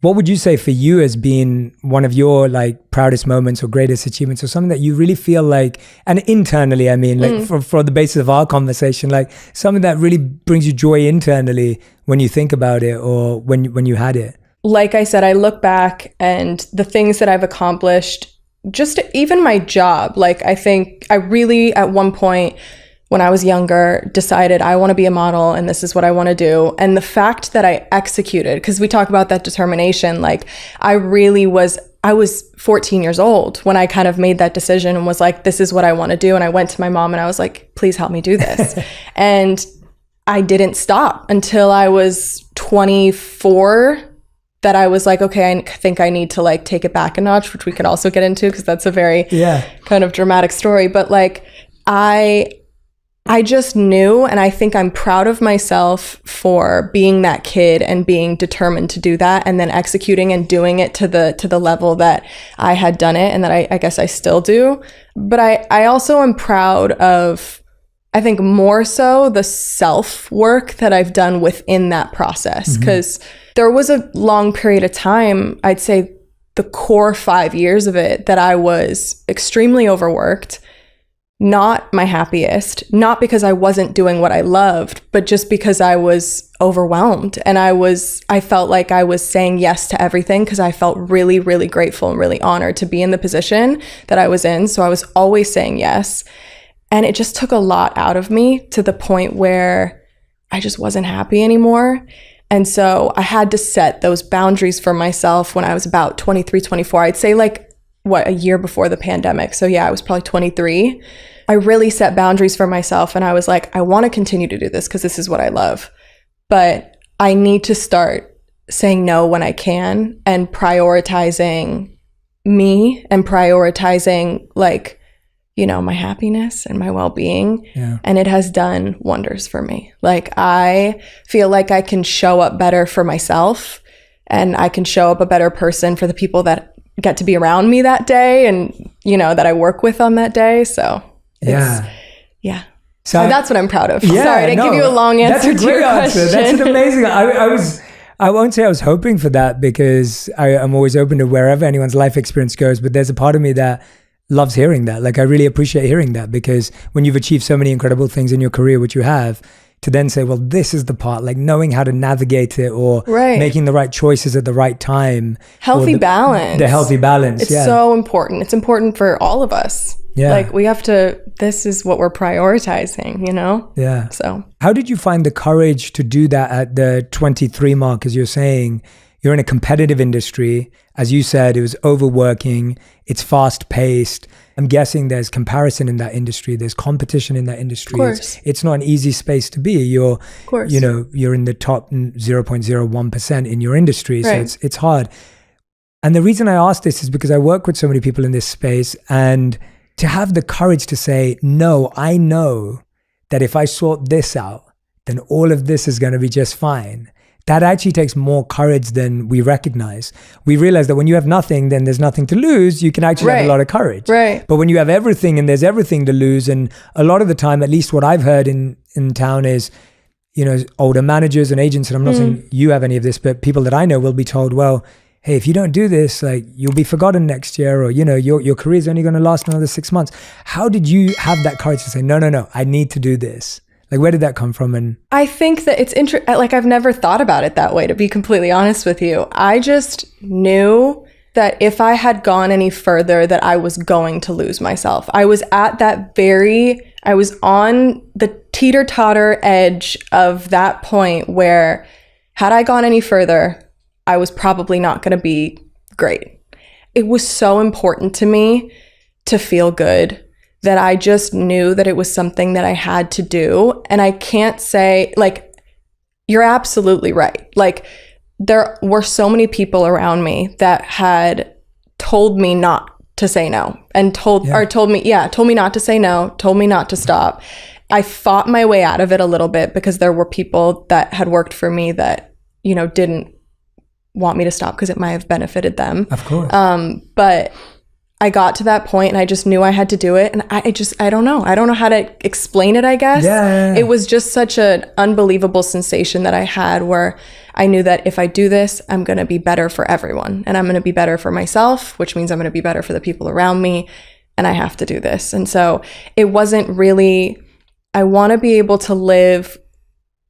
What would you say for you has been one of your like proudest moments or greatest achievements, or something that you really feel like, and internally, I mean, like for the basis of our conversation, like something that really brings you joy internally when you think about it or when you had it? Like I said, I look back and the things that I've accomplished, just even my job, like I think I really at one point when I was younger decided I want to be a model and this is what I want to do. And the fact that I executed, because we talk about that determination, like I was 14 years old when I kind of made that decision and was like, this is what I want to do. And I went to my mom and I was like, please help me do this. And I didn't stop until I was 24, that I was like, okay, I think I need to like take it back a notch, which we could also get into because that's a very kind of dramatic story. But like I just knew, and I think I'm proud of myself for being that kid and being determined to do that and then executing and doing it to the level that I had done it and that I guess I still do. But I also am proud of, I think more so the self-work that I've done within that process, because there was a long period of time, I'd say the core 5 years of it, that I was extremely overworked, not my happiest, not because I wasn't doing what I loved, but just because I was overwhelmed. And I felt like I was saying yes to everything because I felt really, really grateful and really honored to be in the position that I was in. So I was always saying yes. And it just took a lot out of me to the point where I just wasn't happy anymore. And so I had to set those boundaries for myself when I was about 23, 24. I'd say like, a year before the pandemic. So yeah, I was probably 23. I really set boundaries for myself and I was like, I want to continue to do this because this is what I love. But I need to start saying no when I can and prioritizing me and prioritizing like, you know, my happiness and my well-being. Yeah. And it has done wonders for me. Like I feel like I can show up better for myself and I can show up a better person for the people that get to be around me that day and, you know, that I work with on that day. So yeah. So that's what I'm proud of. Yeah, sorry to give you a long answer to your question. That's an amazing. I won't say I was hoping for that because I'm always open to wherever anyone's life experience goes, but there's a part of me that loves hearing that. Like I really appreciate hearing that because when you've achieved so many incredible things in your career, which you have, to then say, well, this is the part, like knowing how to navigate it or making the right choices at the right time. Healthy balance. The healthy balance. It's so important. It's important for all of us. Yeah. Like we have to, this is what we're prioritizing, you know? Yeah. So how did you find the courage to do that at the 23 mark? As you're saying, you're in a competitive industry. As you said, it was overworking. It's fast paced. I'm guessing there's comparison in that industry. There's competition in that industry. Of course. It's not an easy space to be. You're in the top 0.01% in your industry. Right. So it's hard. And the reason I ask this is because I work with so many people in this space, and to have the courage to say, no, I know that if I sort this out, then all of this is going to be just fine. That actually takes more courage than we recognize. We realize that when you have nothing, then there's nothing to lose. You can actually have a lot of courage. Right. But when you have everything and there's everything to lose, and a lot of the time, at least what I've heard in town is, you know, older managers and agents, and I'm not saying you have any of this, but people that I know will be told, well, hey, if you don't do this, like you'll be forgotten next year, or, you know, your career is only going to last another 6 months. How did you have that courage to say, no, I need to do this? Like, where did that come from? And I think that it's like, I've never thought about it that way, to be completely honest with you. I just knew that if I had gone any further, that I was going to lose myself. I was at that I was on the teeter-totter edge of that point where had I gone any further, I was probably not going to be great. It was so important to me to feel good that I just knew that it was something that I had to do. And I can't say, like, you're absolutely right. Like, there were so many people around me that had told me not to say no, and told me not to say no, told me not to stop. I fought my way out of it a little bit because there were people that had worked for me that, you know, didn't want me to stop because it might have benefited them. Of course. But I got to that point and I just knew I had to do it. And I don't know. I don't know how to explain it, I guess. Yeah. It was just such an unbelievable sensation that I had where I knew that if I do this, I'm going to be better for everyone. And I'm going to be better for myself, which means I'm going to be better for the people around me. And I have to do this. And so it wasn't really, I want to be able to live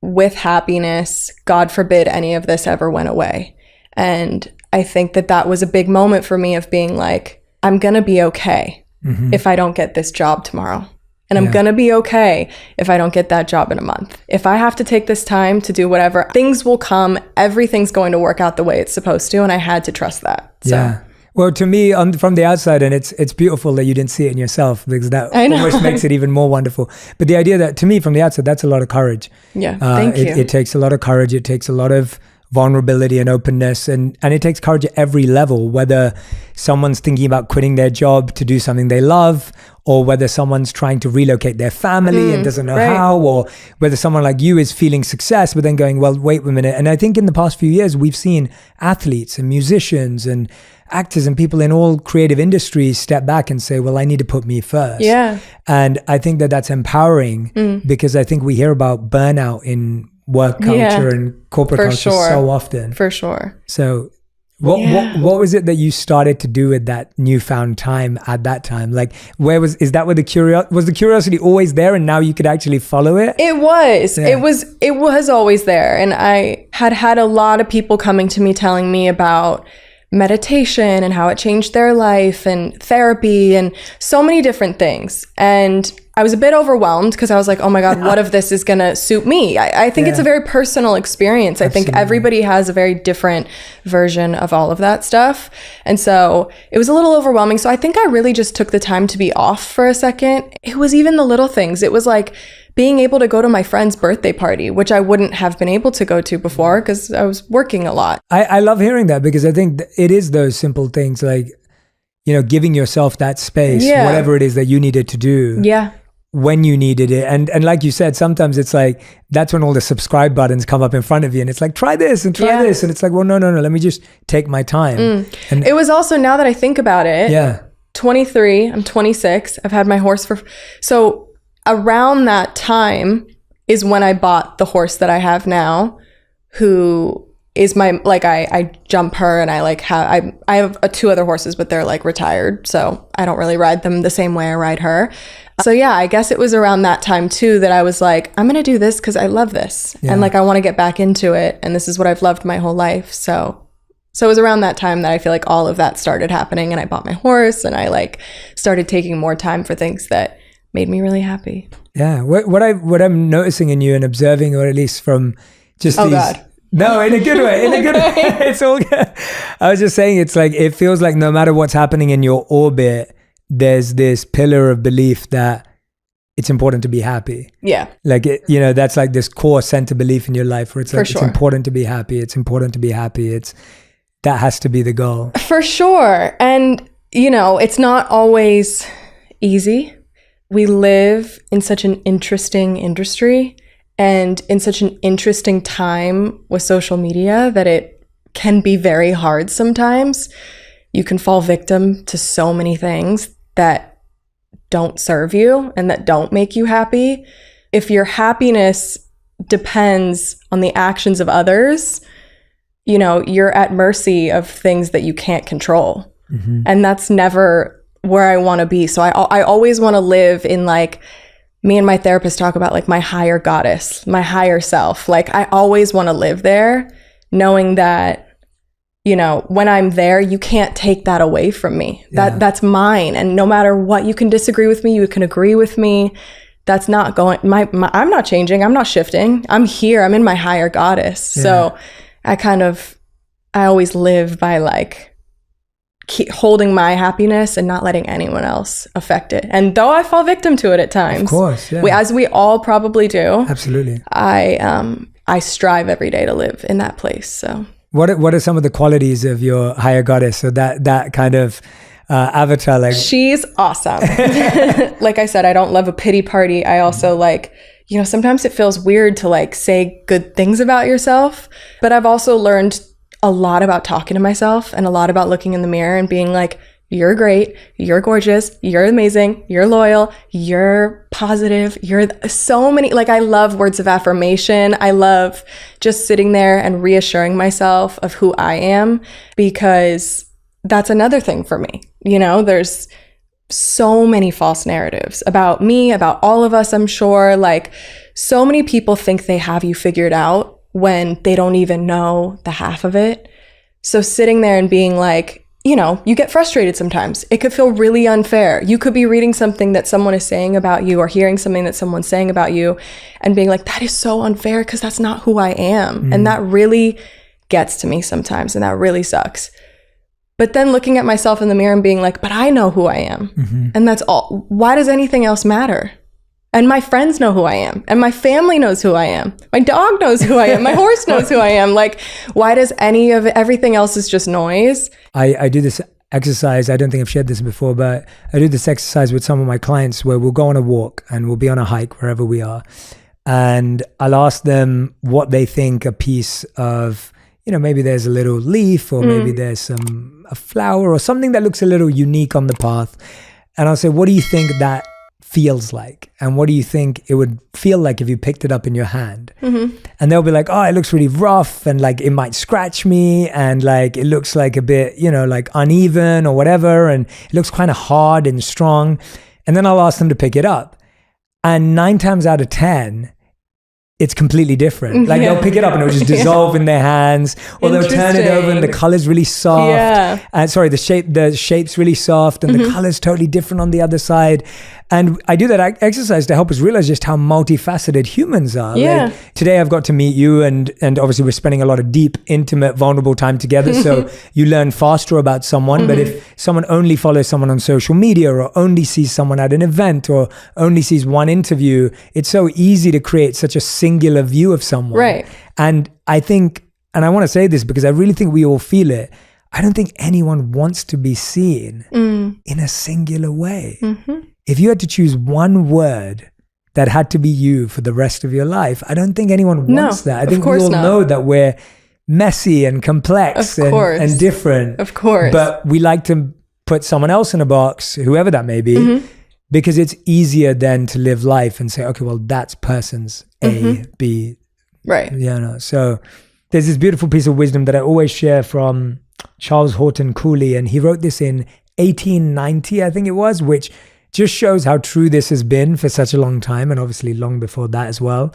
with happiness. God forbid any of this ever went away. And I think that was a big moment for me of being like, I'm going to be okay if I don't get this job tomorrow. And I'm going to be okay if I don't get that job in a month. If I have to take this time to do whatever, things will come. Everything's going to work out the way it's supposed to. And I had to trust that. So. Yeah. Well, to me, from the outside, and it's beautiful that you didn't see it in yourself, because that almost makes it even more wonderful. But the idea that, to me, from the outside, that's a lot of courage. Yeah, thank you. It takes a lot of courage. It takes a lot of vulnerability and openness, and it takes courage at every level, whether someone's thinking about quitting their job to do something they love, or whether someone's trying to relocate their family and doesn't know how, or whether someone like you is feeling success but then going, well, wait a minute. And I think in the past few years we've seen athletes and musicians and actors and people in all creative industries step back and say, well, I need to put me first. Yeah. And I think that's empowering, because I think we hear about burnout in work culture and corporate culture so often. For sure. So what was it that you started to do with that newfound time at that time? Like, was the curiosity always there and now you could actually follow it? It was. Yeah. It was always there. And I had a lot of people coming to me telling me about meditation and how it changed their life and therapy and so many different things. And I was a bit overwhelmed because I was like, oh my God, what if this is going to suit me? I think it's a very personal experience. I think everybody has a very different version of all of that stuff. And so it was a little overwhelming. So I think I really just took the time to be off for a second. It was even the little things. It was like being able to go to my friend's birthday party, which I wouldn't have been able to go to before because I was working a lot. I love hearing that, because I think it is those simple things, like, giving yourself that space, whatever it is that you needed to do. Yeah. When you needed it. And like you said, sometimes it's like, that's when all the subscribe buttons come up in front of you and it's like, try this and try this. And it's like, well, no, let me just take my time. And it was also, now that I think about it, 23, I'm 26. I've had my horse so around that time is when I bought the horse that I have now, who is I jump her, and I have 2 other horses, but they're like retired. So I don't really ride them the same way I ride her. So yeah, I guess it was around that time too that I was like, I'm going to do this because I love this. Yeah. And I want to get back into it. And this is what I've loved my whole life. So it was around that time that I feel like all of that started happening, and I bought my horse, and I started taking more time for things that made me really happy. Yeah. What I'm noticing in you and observing, or at least from just these... God. No, in a good way, It's all good. I was just saying, it's like, it feels like no matter what's happening in your orbit, there's this pillar of belief that it's important to be happy. Yeah. Like, that's like this core center belief in your life where it's like, it's important to be happy. It's important to be happy. That has to be the goal. For sure. And, it's not always easy. We live in such an interesting industry and in such an interesting time with social media that it can be very hard sometimes. You can fall victim to so many things that don't serve you and that don't make you happy. If your happiness depends on the actions of others, you're at mercy of things that you can't control. Mm-hmm. And that's never where I want to be. So I always want to live in me and my therapist talk about my higher goddess, my higher self. I always want to live there, knowing that, when I'm there, you can't take that away from me. That's mine. And no matter what, you can disagree with me, you can agree with me. That's not going, I'm not changing. I'm not shifting. I'm here. I'm in my higher goddess. Yeah. So I always live by keep holding my happiness and not letting anyone else affect it. And though I fall victim to it at times, of course, as we all probably do. Absolutely. I strive every day to live in that place. So what are some of the qualities of your higher goddess? So that kind of avatar, she's awesome. Like I said, I don't love a pity party. I also sometimes it feels weird to say good things about yourself, but I've also learned a lot about talking to myself and a lot about looking in the mirror and being like, you're great, you're gorgeous, you're amazing, you're loyal, you're positive, you're so many, like, I love words of affirmation. I love just sitting there and reassuring myself of who I am, because that's another thing for me. You know, there's so many false narratives about me, about all of us, I'm sure. Like, so many people think they have you figured out when they don't even know the half of it. So sitting there and being like, you know, you get frustrated sometimes. It could feel really unfair. You could be reading something that someone is saying about you, or hearing something that someone's saying about you, and being like, that is so unfair because that's not who I am. And that really gets to me sometimes, and that really sucks. But then looking at myself in the mirror and being like, but I know who I am. And that's all. Why does anything else matter? And my friends know who I am. And my family knows who I am. My dog knows who I am. My horse knows who I am. Like, why does everything else is just noise? I do this exercise. I don't think I've shared this before, but I do this exercise with some of my clients where we'll go on a walk and we'll be on a hike wherever we are. And I'll ask them what they think a piece of, you know, maybe there's a little leaf, or maybe there's a flower or something that looks a little unique on the path. And I'll say, what do you think that feels like? And what do you think it would feel like if you picked it up in your hand? And they'll be like, oh, it looks really rough, and like it might scratch me, and like it looks like a bit, you know, like uneven or whatever, and it looks kind of hard and strong. And then I'll ask them to pick it up, and 9 times out of 10 it's completely different. Like they'll pick it up and it'll just dissolve in their hands, or they'll turn it over and the color's really soft. The shape's really soft, and the color's totally different on the other side. And I do that exercise to help us realize just how multifaceted humans are. Like, today I've got to meet you, and obviously we're spending a lot of deep, intimate, vulnerable time together. So you learn faster about someone. But if someone only follows someone on social media, or only sees someone at an event, or only sees one interview, it's so easy to create such a singular view of someone. Right. And I think, and I want to say this because I really think we all feel it, I don't think anyone wants to be seen in a singular way. If you had to choose one word that had to be you for the rest of your life, I don't think anyone wants that. I think we all know that we're messy and complex and different. Of course. But we like to put someone else in a box, whoever that may be, because it's easier then to live life and say, okay, well, that's person's A, B. Right. You know, so there's this beautiful piece of wisdom that I always share from Charles Horton Cooley, and he wrote this in 1890, I think it was, which just shows how true this has been for such a long time, and obviously long before that as well.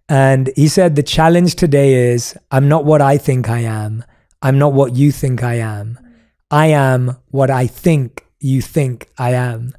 And he said, the challenge today is, I'm not what I think I am. I'm not what you think I am. I am what I think you think I am.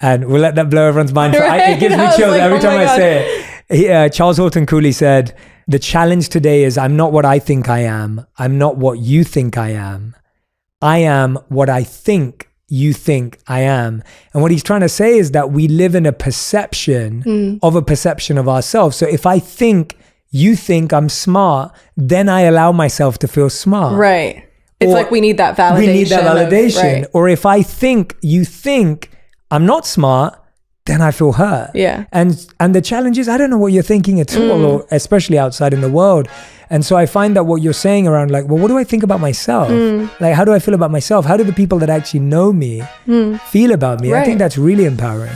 And we'll let that blow everyone's mind. It gives me chills every time I say it. Charles Horton Cooley said, the challenge today is, I'm not what I think I am. I'm not what you think I am. I am what I think you think I am. And what he's trying to say is that we live in a perception of a perception of ourselves. So if I think you think I'm smart, then I allow myself to feel smart. Right. It's like we need that validation. We need that validation. Or if I think you think I'm not smart, then I feel hurt. Yeah. And the challenge is, I don't know what you're thinking at all, or especially outside in the world. And so I find that what you're saying around, like, well, what do I think about myself? Like, how do I feel about myself? How do the people that actually know me feel about me? Right. I think that's really empowering.